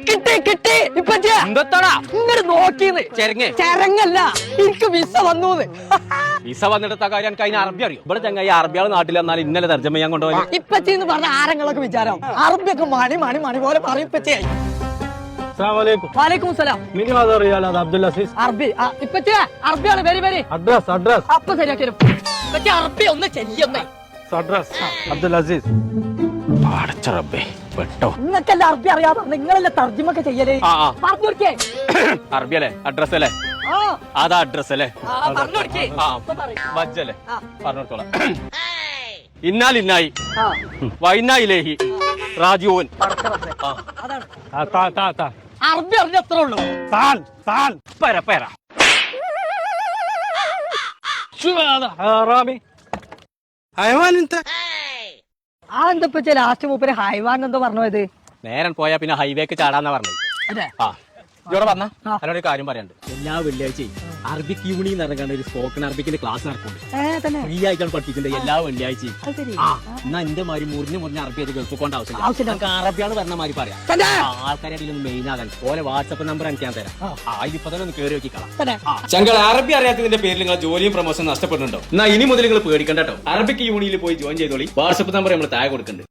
കിട്ടി കിട്ടി എന്താടാ ഇങ്ങോട്ട് നോക്കിയത് ചരങ്ങല്ല എനിക്ക് വിസ വന്നു. വിസ വന്നിട്ട കാര്യം എനിക്ക് അതിന് അറബി അറിയും. ഇവിടെ ചങ്ങായി അറബിയാൾ നാട്ടിൽ വന്നാൽ ഇന്നലെ തർജ്ജമ ചെയ്യാൻ കൊണ്ടുപോയി. ഇപ്പച്ചെന്ന് പറഞ്ഞ ആരങ്ങളൊക്കെ വിചാരം അറബിയൊക്കെ മണി മണി മണി പോലെ പറയും. ഇപ്പച്ചയായി വാലേക്കും സലാം. അറബി ഇപ്പച്ചേ അറബിയാണ്. വെരി വെരി അപ്പൊ ശരിയാക്കി ഇപ്പച്ചേ അറബി ഒന്ന് ചെല്ലിയൊന്നേ. നിങ്ങൾക്കല്ല അറബി അറിയാതെ നിങ്ങളല്ലേ തർജ്ജമൊക്കെ ചെയ്യലേ. പറഞ്ഞു കൊടുക്കേ അറബി അല്ലേ അഡ്രസ് അല്ലേ അതാ അഡ്രസ് അല്ലേ വജ്ജല്ലേ പറഞ്ഞോളാം. ഇന്നാലിന്നായി വൈനായിലേഹി റാജിഊൻ. അറബി അറിഞ്ഞ എത്ര ഉള്ളൂ. പര അതെന്തപ്പോ ലാസ്റ്റ് മൂപ്പര് ഹൈവാൻ എന്തോ പറഞ്ഞു പോയത്. നേരം പോയാ പിന്നെ ഹൈവേക്ക് ചാടാന്നാ പറഞ്ഞത്. അതെ ഇവിടെ പറഞ്ഞ അതിനൊരു കാര്യം പറയാണ്ട്. എല്ലാ വെള്ളിയാഴ്ചയും അറബിക് യൂണി എന്ന് പറഞ്ഞ ഒരു സ്പോക്കൺ അറബിക്കിന്റെ ക്ലാസ് നടക്കുന്നുണ്ട്. ഫ്രീ ആയിട്ടാണ് പഠിപ്പിക്കുന്നത് എല്ലാ വെള്ളിയാഴ്ചയും. എന്നാ എന്റെ മാതിരി മുറിഞ്ഞ് അറബി ആയിട്ട് ഗൾഫ് കൊണ്ട് ആവശ്യമില്ല. അറബിയാണ് പറഞ്ഞ മാതിരി പറയാം. ആൾക്കാരെ അതിലൊന്ന് മെയിൻ ആകാൻ ഓരോ വാട്സപ്പ് നമ്പർ എനിക്ക് ഞാൻ തരാം. ഇപ്പൊ തന്നെ ഒന്ന് കയറി നോക്കിക്കളാം. ചങ്കൾ അറബി അറിയാത്തതിന്റെ പേരിൽ നിങ്ങൾ ജോലിയും പ്രൊമോഷൻ നഷ്ടപ്പെടുന്നുണ്ടോ? എന്നാ ഇനി മുതൽ നിങ്ങൾ പേടിക്കണ്ട കേട്ടോ. അറബിക് യൂണിയിൽ പോയി ജോയിൻ ചെയ്തോളി. വാട്സപ്പ് നമ്പർ നമ്മൾ താഴെ കൊടുക്കുന്നുണ്ട്.